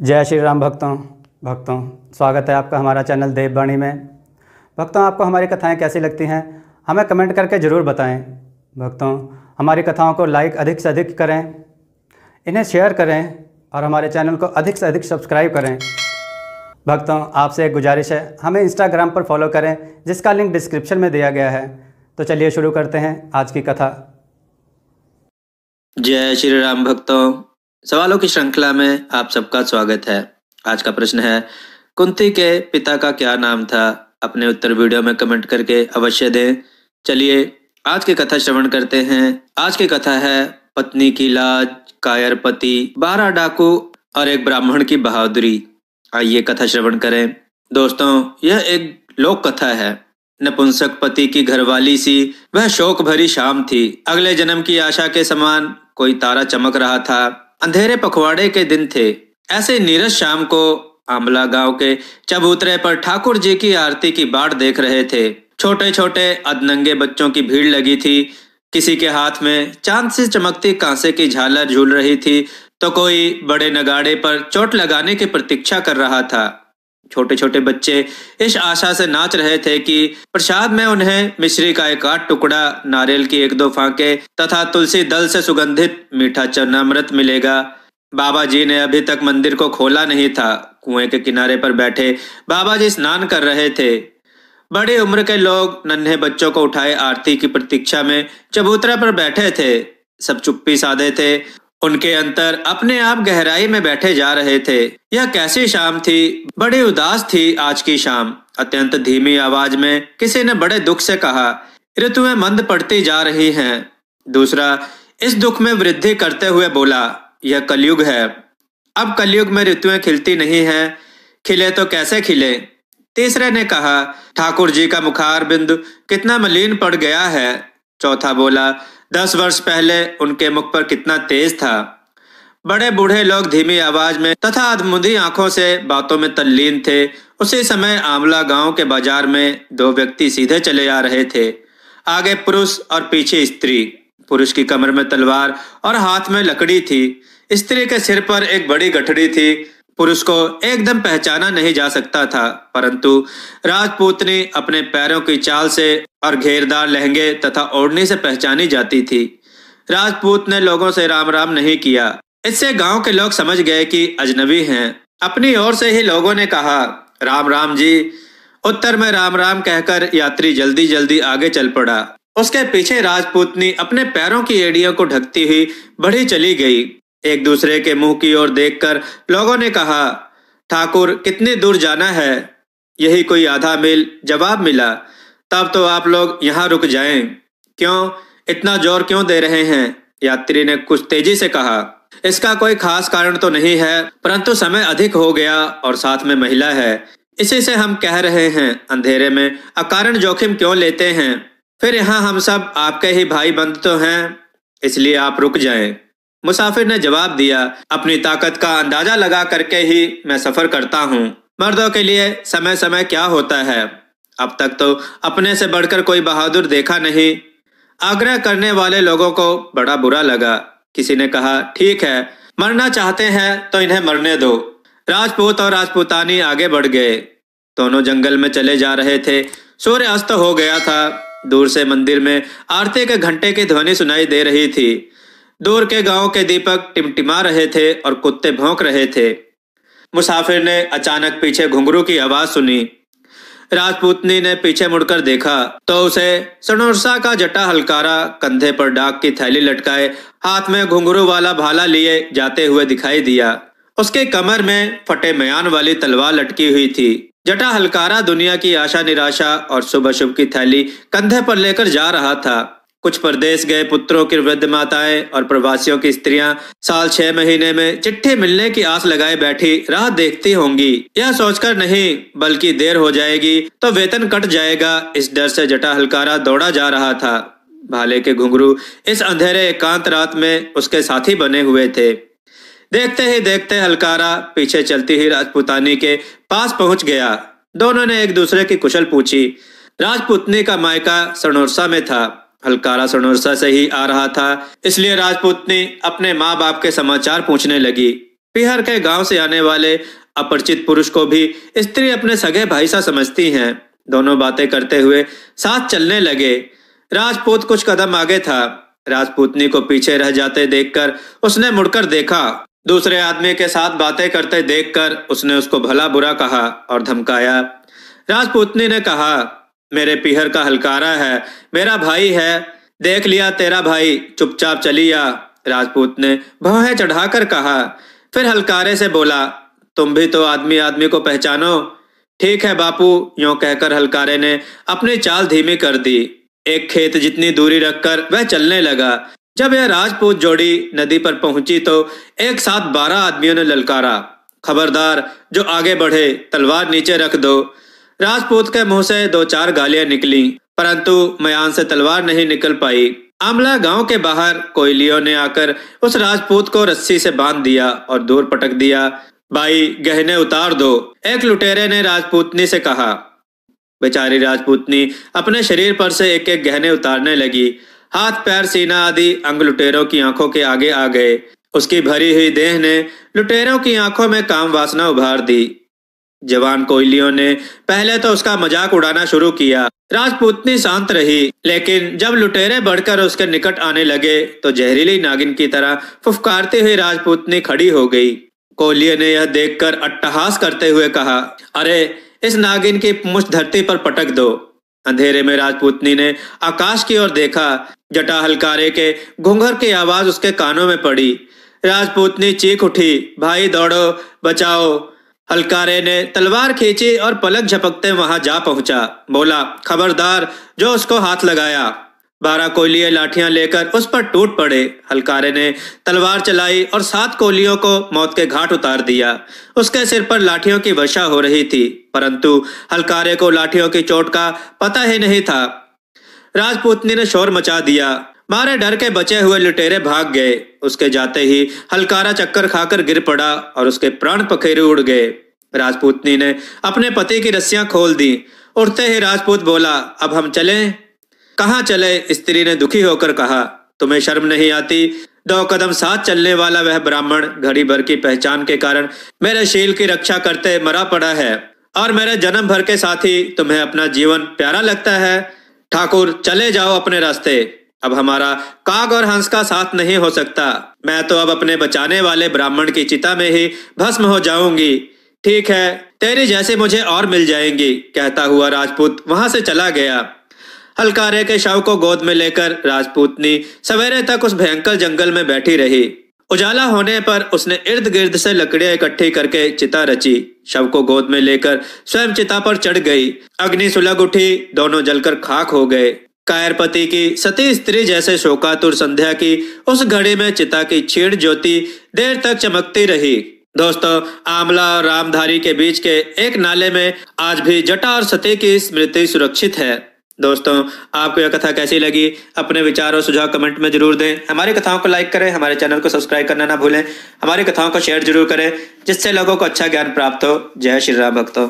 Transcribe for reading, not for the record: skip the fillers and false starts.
जय श्री राम भक्तों स्वागत है आपका हमारा चैनल देववाणी में। भक्तों, आपको हमारी कथाएं कैसी लगती हैं हमें कमेंट करके ज़रूर बताएं। भक्तों, हमारी कथाओं को लाइक अधिक से अधिक करें, इन्हें शेयर करें और हमारे चैनल को अधिक से अधिक सब्सक्राइब करें। भक्तों, आपसे एक गुजारिश है, हमें इंस्टाग्राम पर फॉलो करें जिसका लिंक डिस्क्रिप्शन में दिया गया है। तो चलिए शुरू करते हैं आज की कथा। जय श्री राम भक्तों, सवालों की श्रृंखला में आप सबका स्वागत है। आज का प्रश्न है, कुंती के पिता का क्या नाम था? अपने उत्तर वीडियो में कमेंट करके अवश्य दें। चलिए आज की कथा श्रवण करते हैं। आज की कथा है पत्नी की लाज, कायर पति, 12 डाकू और एक ब्राह्मण की बहादुरी। आइए कथा श्रवण करें। दोस्तों, यह एक लोक कथा है। नपुंसक पति की घरवाली सी वह शोक भरी शाम थी। अगले जन्म की आशा के समान कोई तारा चमक रहा था। अंधेरे पखवाड़े के दिन थे। ऐसे नीरस शाम को आंवला गांव के चबूतरे पर ठाकुर जी की आरती की बाट देख रहे थे। छोटे छोटे अधनंगे बच्चों की भीड़ लगी थी। किसी के हाथ में चांद से चमकती कांसे की झालर झूल रही थी, तो कोई बड़े नगाड़े पर चोट लगाने की प्रतीक्षा कर रहा था। छोटे छोटे बच्चे इस आशा से नाच रहे थे कि प्रसाद में उन्हें मिश्री का एक आध टुकड़ा, नारियल की 1-2 फांके तथा तुलसी दल से सुगंधित मीठा चरणामृत मिलेगा। बाबा जी ने अभी तक मंदिर को खोला नहीं था। कुएं के किनारे पर बैठे बाबा जी स्नान कर रहे थे। बड़ी उम्र के लोग नन्हे बच्चों को उठाए आरती की प्रतीक्षा में चबूतरा पर बैठे थे। सब चुप्पी साधे थे। उनके अंतर अपने आप गहराई में बैठे जा रहे थे। यह कैसी शाम थी, बड़ी उदास थी आज की शाम। अत्यंत धीमी आवाज में किसी ने बड़े दुख से कहा, ऋतुएं मंद पड़ती जा रही हैं। दूसरा इस दुख में वृद्धि करते हुए बोला, यह कलयुग है। अब कलयुग में ऋतुएं खिलती नहीं हैं, खिले तो कैसे खिले। तीसरे ने कहा, ठाकुर जी का मुखार बिंदु कितना मलिन पड़ गया है। चौथा बोला, 10 वर्ष पहले उनके मुख पर कितना तेज था। बड़े बूढ़े लोग धीमी आवाज में तथा अधमुंधी आंखों से बातों में तल्लीन थे। उसी समय आंवला गांव के बाजार में 2 व्यक्ति सीधे चले आ रहे थे। आगे पुरुष और पीछे स्त्री। पुरुष की कमर में तलवार और हाथ में लकड़ी थी। स्त्री के सिर पर एक बड़ी गठड़ी थी। पुरुष को एकदम पहचाना नहीं जा सकता था, परंतु राजपूतनी अपने पैरों की चाल से और घेरदार लहंगे तथा ओढ़नी से पहचानी जाती थी। राजपूत ने लोगों से राम राम नहीं किया। इससे गांव के लोग समझ गए कि अजनबी हैं। अपनी ओर से ही लोगों ने कहा, राम राम जी। उत्तर में राम राम कहकर यात्री जल्दी जल्दी आगे चल पड़ा। उसके पीछे राजपूतनी अपने पैरों की एड़ियों को ढकती हुई बढ़ी चली गई। एक दूसरे के मुंह की ओर देखकर लोगों ने कहा, ठाकुर कितनी दूर जाना है? यही कोई आधा मील, जवाब मिला। तब तो आप लोग यहाँ रुक जाएं। क्यों, इतना जोर क्यों दे रहे हैं? यात्री ने कुछ तेजी से कहा। इसका कोई खास कारण तो नहीं है, परंतु समय अधिक हो गया और साथ में महिला है, इसी से हम कह रहे हैं। अंधेरे में अकारण जोखिम क्यों लेते हैं? फिर यहाँ हम सब आपके ही भाई बंद तो हैं, इसलिए आप रुक जाएं। मुसाफिर ने जवाब दिया, अपनी ताकत का अंदाजा लगा करके ही मैं सफर करता हूँ। मर्दों के लिए समय समय क्या होता है। अब तक तो अपने से बढ़कर कोई बहादुर देखा नहीं। आग्रह करने वाले लोगों को बड़ा बुरा लगा। किसी ने कहा, ठीक है, मरना चाहते हैं तो इन्हें मरने दो। राजपूत और राजपूतानी आगे बढ़ गए। दोनों जंगल में चले जा रहे थे। सूर्य अस्त हो गया था। दूर से मंदिर में आरती के घंटे की ध्वनि सुनाई दे रही थी। दूर के गांव के दीपक टिमटिमा रहे थे और कुत्ते भौंक रहे थे। मुसाफिर ने अचानक पीछे घुंघरू की आवाज सुनी। राजपूतनी ने पीछे मुड़कर देखा तो उसे सनोरसा का जटा हलकारा कंधे पर डाक की थैली लटकाए हाथ में घुंघरू वाला भाला लिए जाते हुए दिखाई दिया। उसके कमर में फटे मयान वाली तलवार लटकी हुई थी। जटा हलकारा दुनिया की आशा निराशा और शुभ अशुभ की थैली कंधे पर लेकर जा रहा था। कुछ परदेश गए पुत्रों की वृद्ध माताएं और प्रवासियों की स्त्रियां साल 6 महीने में चिट्ठी मिलने की आस लगाए बैठी राह देखती होंगी। यह सोचकर नहीं, बल्कि देर हो जाएगी तो वेतन कट जाएगा, इस डर से जटा हलकारा दौड़ा जा रहा था। भाले के घुंघरू इस अंधेरे एकांत रात में उसके साथी बने हुए थे। देखते ही देखते हलकारा पीछे चलती ही राजपूतानी के पास पहुंच गया। दोनों ने एक दूसरे की कुशल पूछी। राजपूतनी का मायका सनोरसा में था। हलकारा सनोरसा से ही आ रहा था, इसलिए राजपूतनी अपने माँ बाप के समाचार पूछने लगी। पीहर के गांव से आने वाले अपरिचित पुरुष को भी स्त्री अपने सगे भाई सा समझती हैं। दोनों बातें करते हुए साथ चलने लगे। राजपूत कुछ कदम आगे था। राजपूतनी को पीछे रह जाते देखकर उसने मुड़कर देखा। दूसरे आदमी के साथ बातें करते देखकर उसने उसको भला बुरा कहा और धमकाया। राजपूतनी ने कहा, मेरे पीहर का हलकारा है, मेरा भाई है, देख लिया तेरा भाई, चुपचाप चली आ। राजपूत ने भौहें चढ़ाकर कहा। फिर हलकारे से बोला, तुम भी तो आदमी आदमी को पहचानो। ठीक है बापू, यूं कहकर हलकारे ने अपनी चाल धीमी कर दी। एक खेत जितनी दूरी रखकर वह चलने लगा। जब यह राजपूत जोड़ी नदी पर पहुंची तो एक साथ 12 आदमियों ने ललकारा, खबरदार, जो आगे बढ़े तलवार नीचे रख दो। राजपूत के मुंह से 2-4 गालियां निकली, परंतु म्यान से तलवार नहीं निकल पाई। आमला गांव के बाहर कोयलियों ने आकर उस राजपूत को रस्सी से बांध दिया और दूर पटक दिया। भाई, गहने उतार दो, एक लुटेरे ने राजपूतनी से कहा। बेचारी राजपूतनी अपने शरीर पर से एक एक गहने उतारने लगी। हाथ, पैर, सीना आदि अंग लुटेरों की आंखों के आगे आ गए। उसकी भरी हुई देह ने लुटेरों की आंखों में काम वासना उभार दी। जवान कोयलियों ने पहले तो उसका मजाक उड़ाना शुरू किया। राजपूतनी शांत रही, लेकिन जब लुटेरे बढ़कर उसके निकट आने लगे तो जहरीली नागिन की तरह फुफकारती हुई राजपूतनी खड़ी हो गई। कोयलियों ने यह देखकर अट्टहास करते हुए कहा, अरे इस नागिन की मुष्ठ धरती पर पटक दो। अंधेरे में राजपूतनी ने आकाश की ओर देखा। जटा हलकारे के घूंघर की आवाज उसके कानों में पड़ी। राजपूतनी चीख उठी, भाई दौड़ो, बचाओ। हलकारे ने तलवार खींची और पलक झपकते वहां जा पहुंचा। बोला, खबरदार, जो उसको हाथ लगाया। 12 कोयलिए लाठियां लेकर उस पर टूट पड़े। हलकारे ने तलवार चलाई और 7 कोयलियों को मौत के घाट उतार दिया। उसके सिर पर लाठियों की वर्षा हो रही थी, परंतु हलकारे को लाठियों की चोट का पता ही नहीं था। राजपूतनी ने शोर मचा दिया। मारे डर के बचे हुए लुटेरे भाग गए। उसके जाते ही हलकारा चक्कर खाकर गिर पड़ा और उसके प्राण पखेरु उड़ गए। राजपूतनी ने अपने पति की रस्सियां खोल दी। उठते ही राजपूत बोला, अब हम चलें? कहाँ चले? स्त्री ने दुखी होकर कहा। तुम्हें शर्म नहीं आती? 2 कदम साथ चलने वाला वह ब्राह्मण घड़ी भर की पहचान के कारण मेरे शील की रक्षा करते मरा पड़ा है, और मेरे जन्म भर के साथी तुम्हें अपना जीवन प्यारा लगता है। ठाकुर, चले जाओ अपने रास्ते। अब हमारा काग और हंस का साथ नहीं हो सकता। मैं तो अब अपने बचाने वाले ब्राह्मण की चिता में ही भस्म हो जाऊंगी। ठीक है, तेरी जैसे मुझे और मिल जाएंगी। कहता हुआ राजपूत वहां से चला गया। हलकारे के शव को गोद में लेकर राजपूतनी सवेरे तक उस भयंकर जंगल में बैठी रही। उजाला होने पर उसने इर्द गिर्द से लकड़ियां इकट्ठी करके चिता रची। शव को गोद में लेकर स्वयं चिता पर चढ़ गई। अग्नि सुलग उठी, दोनों जलकर खाक हो गए। कायर पति की सती स्त्री जैसे शोकातुर संध्या की उस घड़ी में चिता की क्षीण ज्योति देर तक चमकती रही। दोस्तों, आमला और रामधारी के बीच के एक नाले में आज भी जटा और सती की स्मृति सुरक्षित है। दोस्तों, आपको यह कथा कैसी लगी? अपने विचार और सुझाव कमेंट में जरूर दें। हमारी कथाओं को लाइक करें, हमारे चैनल को सब्सक्राइब करना ना भूलें। हमारी कथाओं को शेयर जरूर करें, जिससे लोगों को अच्छा ज्ञान प्राप्त हो। जय श्री राम भक्तों।